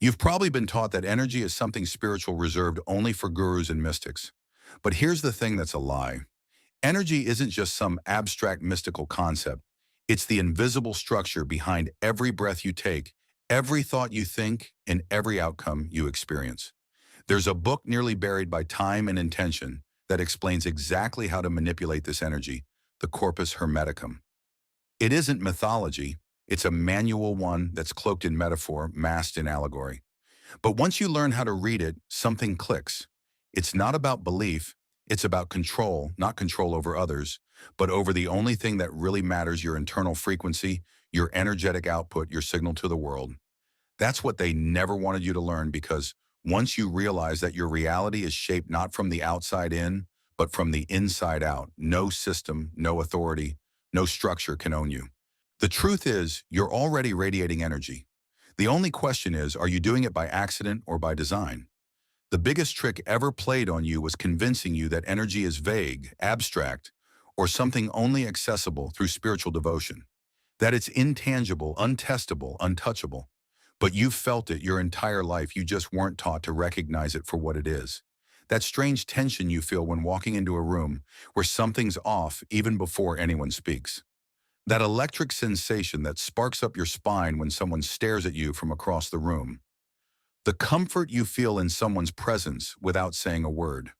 You've probably been taught that energy is something spiritual reserved only for gurus and mystics. But here's the thing that's a lie. Energy isn't just some abstract mystical concept. It's the invisible structure behind every breath you take, every thought you think, and every outcome you experience. There's a book nearly buried by time and intention that explains exactly how to manipulate this energy, the Corpus Hermeticum. It isn't mythology. It's a manual one that's cloaked in metaphor, masked in allegory. But once you learn how to read it, something clicks. It's not about belief, it's about control, not control over others, but over the only thing that really matters, your internal frequency, your energetic output, your signal to the world. That's what they never wanted you to learn because once you realize that your reality is shaped not from the outside in, but from the inside out, no system, no authority, no structure can own you. The truth is, you're already radiating energy. The only question is, are you doing it by accident or by design? The biggest trick ever played on you was convincing you that energy is vague, abstract, or something only accessible through spiritual devotion. That it's intangible, untestable, untouchable. But you've felt it your entire life, you just weren't taught to recognize it for what it is. That strange tension you feel when walking into a room where something's off even before anyone speaks. That electric sensation that sparks up your spine when someone stares at you from across the room. The comfort you feel in someone's presence without saying a word.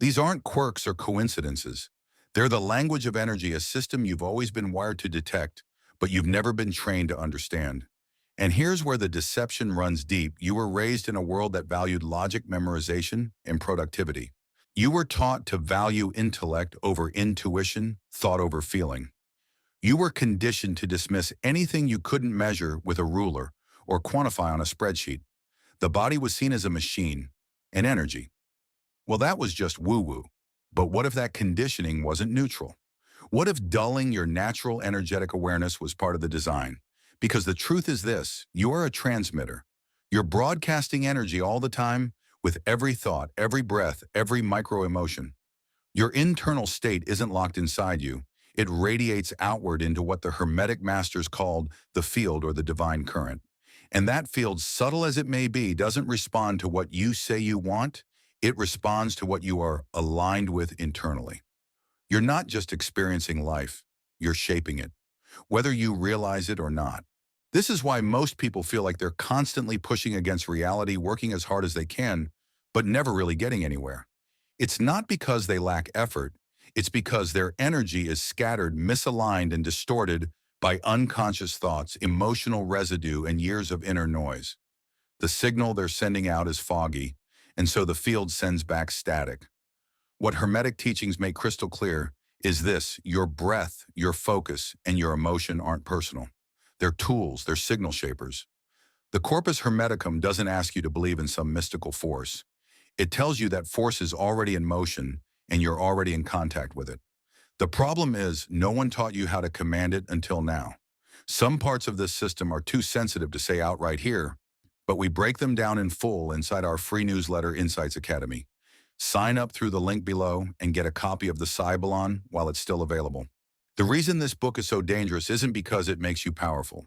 These aren't quirks or coincidences. They're the language of energy, a system you've always been wired to detect, but you've never been trained to understand. And here's where the deception runs deep. You were raised in a world that valued logic, memorization, and productivity. You were taught to value intellect over intuition, thought over feeling. You were conditioned to dismiss anything you couldn't measure with a ruler or quantify on a spreadsheet. The body was seen as a machine, an energy. Well, that was just woo-woo. But what if that conditioning wasn't neutral? What if dulling your natural energetic awareness was part of the design? Because the truth is this, you are a transmitter. You're broadcasting energy all the time with every thought, every breath, every micro-emotion. Your internal state isn't locked inside you. It radiates outward into what the Hermetic masters called the field or the divine current. And that field, subtle as it may be, doesn't respond to what you say you want. It responds to what you are aligned with internally. You're not just experiencing life, you're shaping it, whether you realize it or not. This is why most people feel like they're constantly pushing against reality, working as hard as they can, but never really getting anywhere. It's not because they lack effort. It's because their energy is scattered, misaligned, and distorted by unconscious thoughts, emotional residue, and years of inner noise. The signal they're sending out is foggy, and so the field sends back static. What Hermetic teachings make crystal clear is this: your breath, your focus, and your emotion aren't personal. They're tools, they're signal shapers. The Corpus Hermeticum doesn't ask you to believe in some mystical force. It tells you that force is already in motion, and you're already in contact with it. The problem is, no one taught you how to command it until now. Some parts of this system are too sensitive to say outright here, but we break them down in full inside our free newsletter, Insights Academy. Sign up through the link below and get a copy of the Cybelon while it's still available. The reason this book is so dangerous isn't because it makes you powerful.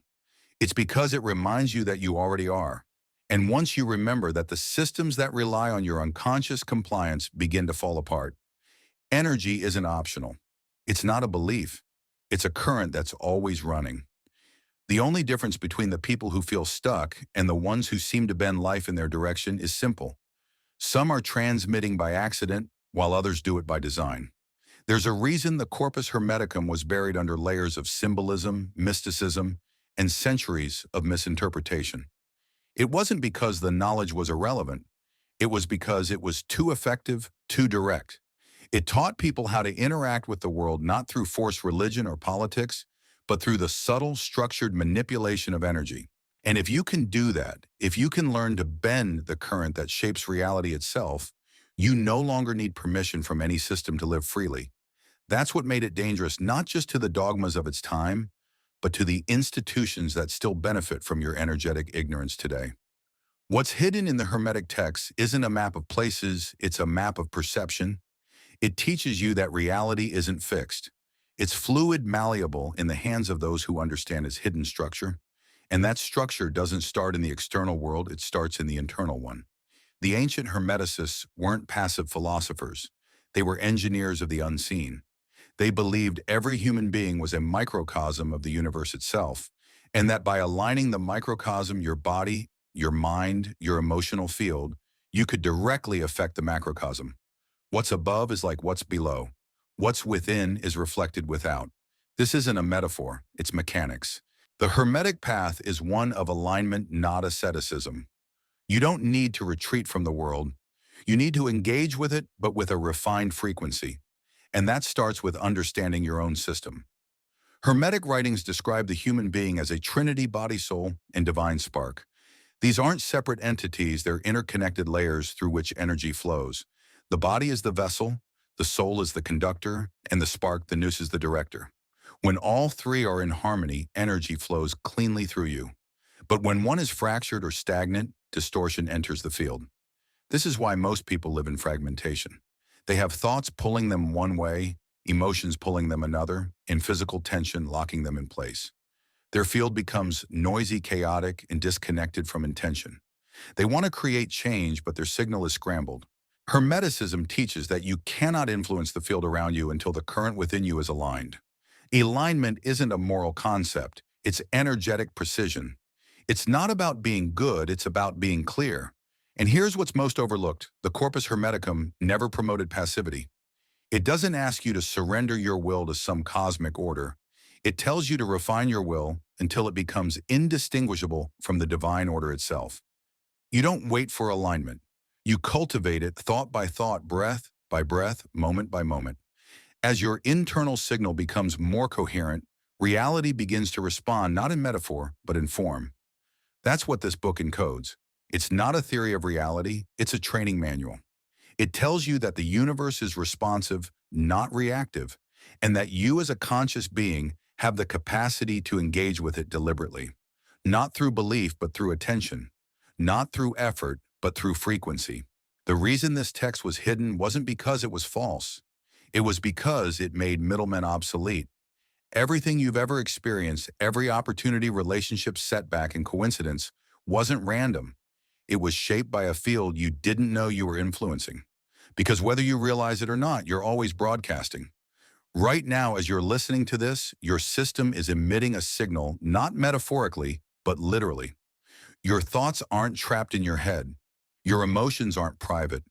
It's because it reminds you that you already are. And once you remember that the systems that rely on your unconscious compliance begin to fall apart, energy isn't optional. It's not a belief. It's a current that's always running. The only difference between the people who feel stuck and the ones who seem to bend life in their direction is simple. Some are transmitting by accident, while others do it by design. There's a reason the Corpus Hermeticum was buried under layers of symbolism, mysticism, and centuries of misinterpretation. It wasn't because the knowledge was irrelevant. It was because it was too effective, too direct. It taught people how to interact with the world not through forced religion or politics, but through the subtle, structured manipulation of energy. And if you can do that, if you can learn to bend the current that shapes reality itself, you no longer need permission from any system to live freely. That's what made it dangerous, not just to the dogmas of its time, but to the institutions that still benefit from your energetic ignorance today. What's hidden in the Hermetic texts isn't a map of places, it's a map of perception. It teaches you that reality isn't fixed. It's fluid, malleable in the hands of those who understand its hidden structure. And that structure doesn't start in the external world, it starts in the internal one. The ancient Hermeticists weren't passive philosophers. They were engineers of the unseen. They believed every human being was a microcosm of the universe itself, and that by aligning the microcosm, your body, your mind, your emotional field, you could directly affect the macrocosm. What's above is like what's below. What's within is reflected without. This isn't a metaphor, it's mechanics. The Hermetic path is one of alignment, not asceticism. You don't need to retreat from the world. You need to engage with it, but with a refined frequency. And that starts with understanding your own system. Hermetic writings describe the human being as a trinity body, soul, and divine spark. These aren't separate entities, they're interconnected layers through which energy flows. The body is the vessel, the soul is the conductor, and the spark, the nous, is the director. When all three are in harmony, energy flows cleanly through you. But when one is fractured or stagnant, distortion enters the field. This is why most people live in fragmentation. They have thoughts pulling them one way, emotions pulling them another, and physical tension locking them in place. Their field becomes noisy, chaotic, and disconnected from intention. They want to create change, but their signal is scrambled. Hermeticism teaches that you cannot influence the field around you until the current within you is aligned. Alignment isn't a moral concept, it's energetic precision. It's not about being good, it's about being clear. And here's what's most overlooked. The Corpus Hermeticum never promoted passivity. It doesn't ask you to surrender your will to some cosmic order. It tells you to refine your will until it becomes indistinguishable from the divine order itself. You don't wait for alignment. You cultivate it thought by thought, breath by breath, moment by moment. As your internal signal becomes more coherent, reality begins to respond not in metaphor, but in form. That's what this book encodes. It's not a theory of reality, it's a training manual. It tells you that the universe is responsive, not reactive, and that you as a conscious being have the capacity to engage with it deliberately. Not through belief, but through attention. Not through effort, but through frequency. The reason this text was hidden wasn't because it was false. It was because it made middlemen obsolete. Everything you've ever experienced, every opportunity, relationship, setback, and coincidence wasn't random. It was shaped by a field you didn't know you were influencing. Because whether you realize it or not, you're always broadcasting. Right now, as you're listening to this, your system is emitting a signal, not metaphorically, but literally. Your thoughts aren't trapped in your head. Your emotions aren't private.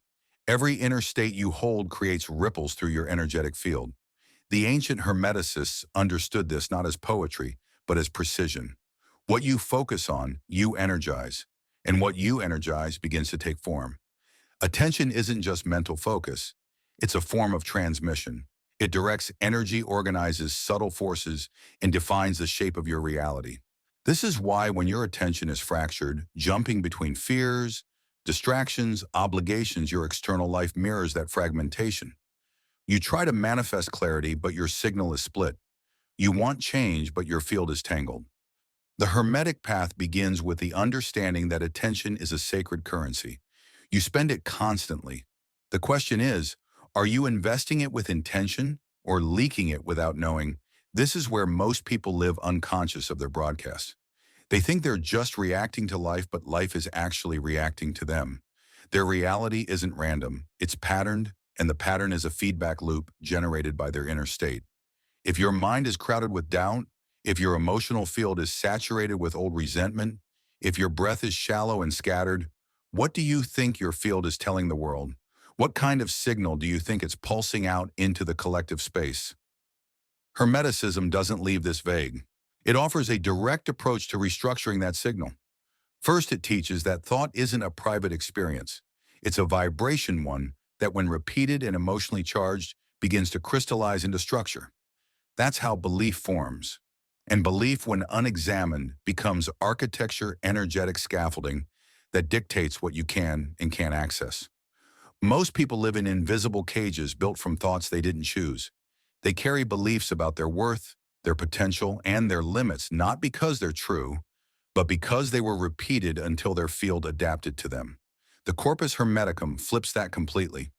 Every inner state you hold creates ripples through your energetic field. The ancient Hermeticists understood this not as poetry, but as precision. What you focus on, you energize. And what you energize begins to take form. Attention isn't just mental focus. It's a form of transmission. It directs energy, organizes subtle forces, and defines the shape of your reality. This is why when your attention is fractured, jumping between fears, distractions, obligations, your external life mirrors that fragmentation. You try to manifest clarity, but your signal is split. You want change, but your field is tangled. The Hermetic path begins with the understanding that attention is a sacred currency. You spend it constantly. The question is, are you investing it with intention or leaking it without knowing? This is where most people live unconscious of their broadcast. They think they're just reacting to life, but life is actually reacting to them. Their reality isn't random, it's patterned, and the pattern is a feedback loop generated by their inner state. If your mind is crowded with doubt, if your emotional field is saturated with old resentment, if your breath is shallow and scattered, what do you think your field is telling the world? What kind of signal do you think it's pulsing out into the collective space? Hermeticism doesn't leave this vague. It offers a direct approach to restructuring that signal. First, it teaches that thought isn't a private experience. It's a vibration one that, when repeated and emotionally charged, begins to crystallize into structure. That's how belief forms. And belief, when unexamined, becomes architecture, energetic scaffolding that dictates what you can and can't access. Most people live in invisible cages built from thoughts they didn't choose. They carry beliefs about their worth, their potential, and their limits, not because they're true, but because they were repeated until their field adapted to them. The Corpus Hermeticum flips that completely.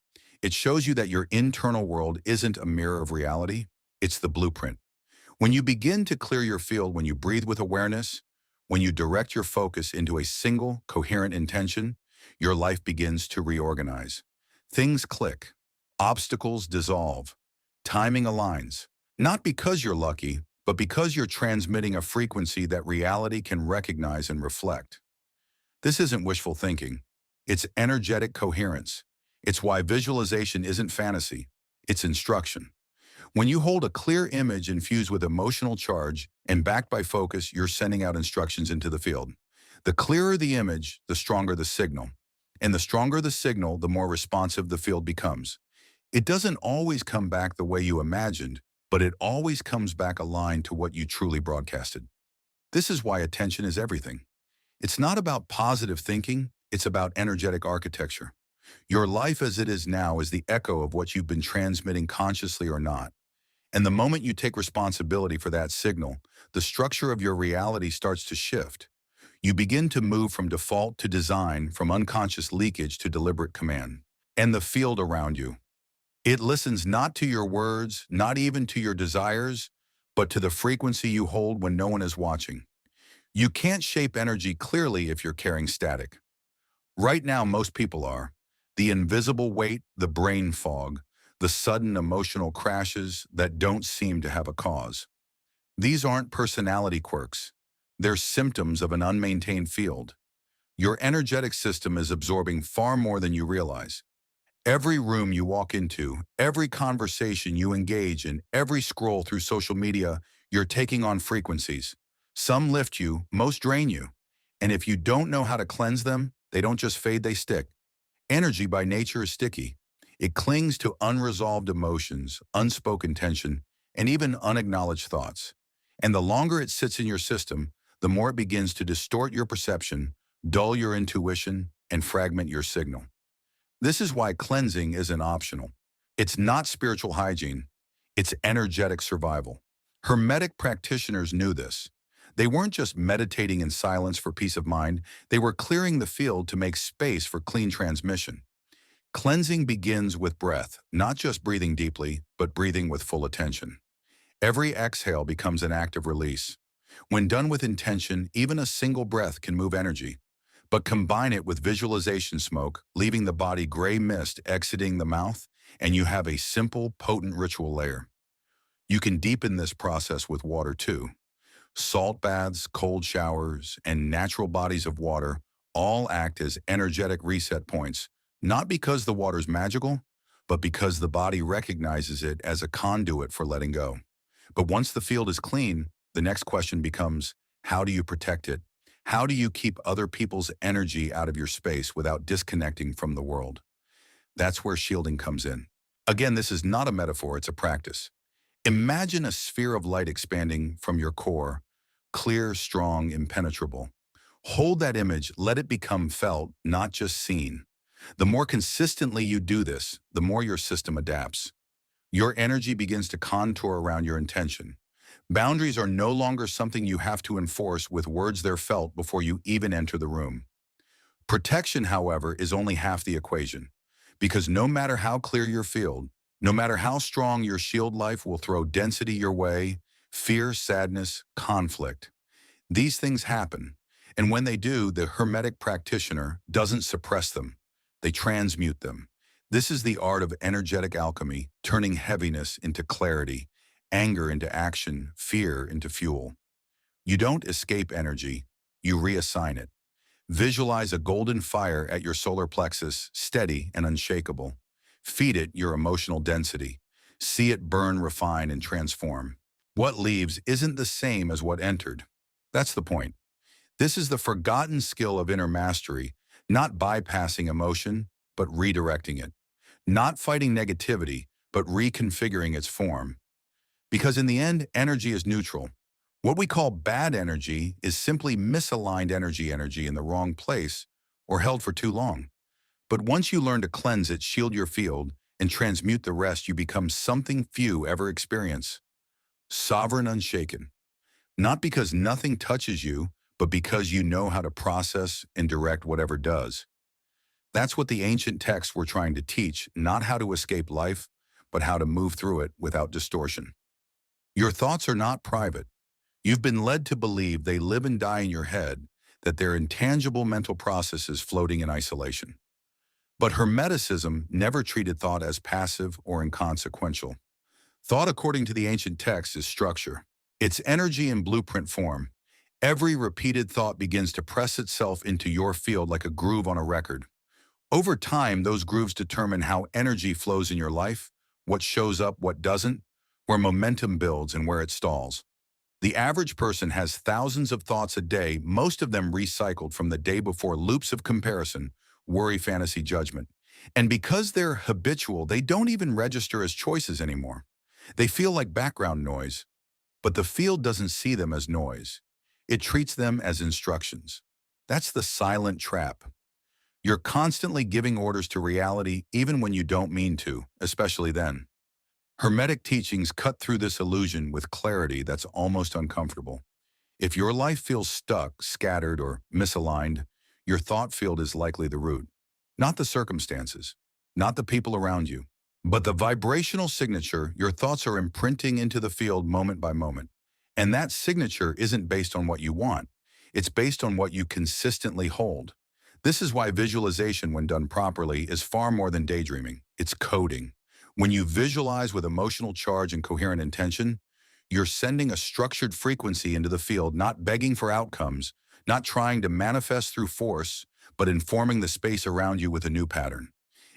It shows you that your internal world isn't a mirror of reality, it's the blueprint. When you begin to clear your field, when you breathe with awareness, When you direct your focus into a single, coherent intention, your life begins to reorganize. Things click. Obstacles dissolve. Timing aligns. Not because you're lucky, but because you're transmitting a frequency that reality can recognize and reflect. This isn't wishful thinking. It's energetic coherence. It's why visualization isn't fantasy. It's instruction. When you hold a clear image infused with emotional charge and backed by focus, you're sending out instructions into the field. The clearer the image, the stronger the signal. And the stronger the signal, the more responsive the field becomes. It doesn't always come back the way you imagined, but it always comes back aligned to what you truly broadcasted. This is why attention is everything. It's not about positive thinking, it's about energetic architecture. Your life as it is now is the echo of what you've been transmitting consciously or not. And the moment you take responsibility for that signal, the structure of your reality starts to shift. You begin to move from default to design, from unconscious leakage to deliberate command. And the field around you. It listens not to your words, not even to your desires, but to the frequency you hold when no one is watching. You can't shape energy clearly if you're carrying static. Right now, most people are. The invisible weight, the brain fog, the sudden emotional crashes that don't seem to have a cause. These aren't personality quirks. They're symptoms of an unmaintained field. Your energetic system is absorbing far more than you realize. Every room you walk into, every conversation you engage in, every scroll through social media, you're taking on frequencies. Some lift you, most drain you. And if you don't know how to cleanse them, they don't just fade, they stick. Energy by nature is sticky. It clings to unresolved emotions, unspoken tension, and even unacknowledged thoughts. And the longer it sits in your system, the more it begins to distort your perception, dull your intuition, and fragment your signal. This is why cleansing isn't optional. It's not spiritual hygiene. It's energetic survival. Hermetic practitioners knew this. They weren't just meditating in silence for peace of mind, they were clearing the field to make space for clean transmission. Cleansing begins with breath, not just breathing deeply, but breathing with full attention. Every exhale becomes an act of release. When done with intention, even a single breath can move energy. But combine it with visualization smoke, leaving the body gray mist exiting the mouth, and you have a simple, potent ritual layer. You can deepen this process with water too. Salt baths, cold showers, and natural bodies of water all act as energetic reset points, not because the water's magical, but because the body recognizes it as a conduit for letting go. But once the field is clean, the next question becomes, how do you protect it? How do you keep other people's energy out of your space without disconnecting from the world? That's where shielding comes in. Again, this is not a metaphor, it's a practice. Imagine a sphere of light expanding from your core, clear, strong, impenetrable. Hold that image, let it become felt, not just seen. The more consistently you do this, the more your system adapts. Your energy begins to contour around your intention. Boundaries are no longer something you have to enforce with words, they're felt before you even enter the room. Protection, however, is only half the equation, because no matter how clear your field, no matter how strong your shield, life will throw density your way, fear, sadness, conflict. These things happen, and when they do, the Hermetic practitioner doesn't suppress them, they transmute them. This is the art of energetic alchemy, turning heaviness into clarity, anger into action, fear into fuel. You don't escape energy, you reassign it. Visualize a golden fire at your solar plexus, steady and unshakable. Feed it your emotional density. See it burn, refine, and transform. What leaves isn't the same as what entered. That's the point. This is the forgotten skill of inner mastery, not bypassing emotion, but redirecting it. Not fighting negativity, but reconfiguring its form. Because in the end, energy is neutral. What we call bad energy is simply misaligned energy in the wrong place or held for too long. But once you learn to cleanse it, shield your field, and transmute the rest, you become something few ever experience. Sovereign, unshaken. Not because nothing touches you, but because you know how to process and direct whatever does. That's what the ancient texts were trying to teach, not how to escape life, but how to move through it without distortion. Your thoughts are not private. You've been led to believe they live and die in your head, that they're intangible mental processes floating in isolation. But Hermeticism never treated thought as passive or inconsequential. Thought, according to the ancient texts, is structure. It's energy in blueprint form. Every repeated thought begins to press itself into your field like a groove on a record. Over time, those grooves determine how energy flows in your life, what shows up, what doesn't, where momentum builds and where it stalls. The average person has thousands of thoughts a day, most of them recycled from the day before, loops of comparison, worry, fantasy, judgment. And because they're habitual, they don't even register as choices anymore. They feel like background noise, but the field doesn't see them as noise. It treats them as instructions. That's the silent trap. You're constantly giving orders to reality even when you don't mean to, especially then. Hermetic teachings cut through this illusion with clarity that's almost uncomfortable. If your life feels stuck, scattered, or misaligned, your thought field is likely the root. Not the circumstances, not the people around you, but the vibrational signature your thoughts are imprinting into the field moment by moment. And that signature isn't based on what you want. It's based on what you consistently hold. This is why visualization, when done properly, is far more than daydreaming. It's coding. When you visualize with emotional charge and coherent intention, you're sending a structured frequency into the field, not begging for outcomes, not trying to manifest through force, but informing the space around you with a new pattern.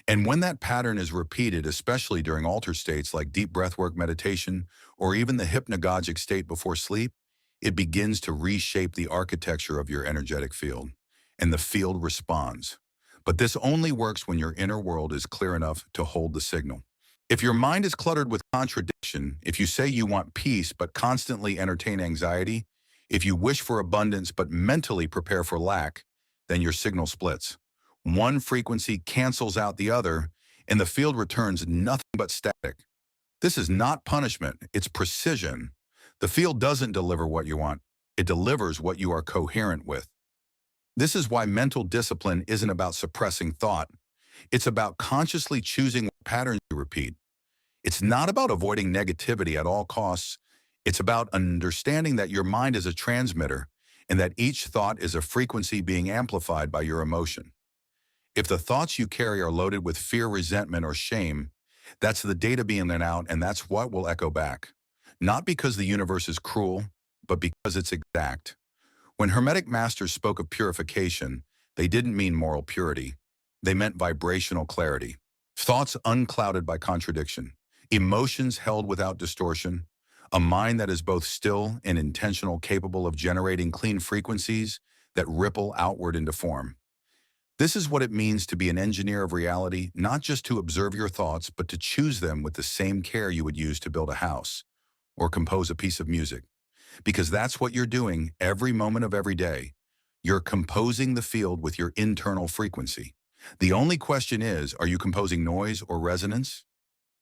And when that pattern is repeated, especially during altered states like deep breathwork meditation or even the hypnagogic state before sleep, it begins to reshape the architecture of your energetic field. And the field responds. But this only works when your inner world is clear enough to hold the signal. If your mind is cluttered with contradiction, if you say you want peace but constantly entertain anxiety, if you wish for abundance but mentally prepare for lack, then your signal splits. One frequency cancels out the other, and the field returns nothing but static. This is not punishment, it's precision. The field doesn't deliver what you want, it delivers what you are coherent with. This is why mental discipline isn't about suppressing thought. It's about consciously choosing what patterns you repeat. It's not about avoiding negativity at all costs. It's about understanding that your mind is a transmitter and that each thought is a frequency being amplified by your emotion. If the thoughts you carry are loaded with fear, resentment, or shame, that's the data being sent out, and that's what will echo back. Not because the universe is cruel, but because it's exact. When Hermetic masters spoke of purification, they didn't mean moral purity. They meant vibrational clarity. Thoughts unclouded by contradiction, emotions held without distortion, a mind that is both still and intentional, capable of generating clean frequencies that ripple outward into form. This is what it means to be an engineer of reality, not just to observe your thoughts, but to choose them with the same care you would use to build a house or compose a piece of music. Because that's what you're doing every moment of every day. You're composing the field with your internal frequency. The only question is, are you composing noise or resonance?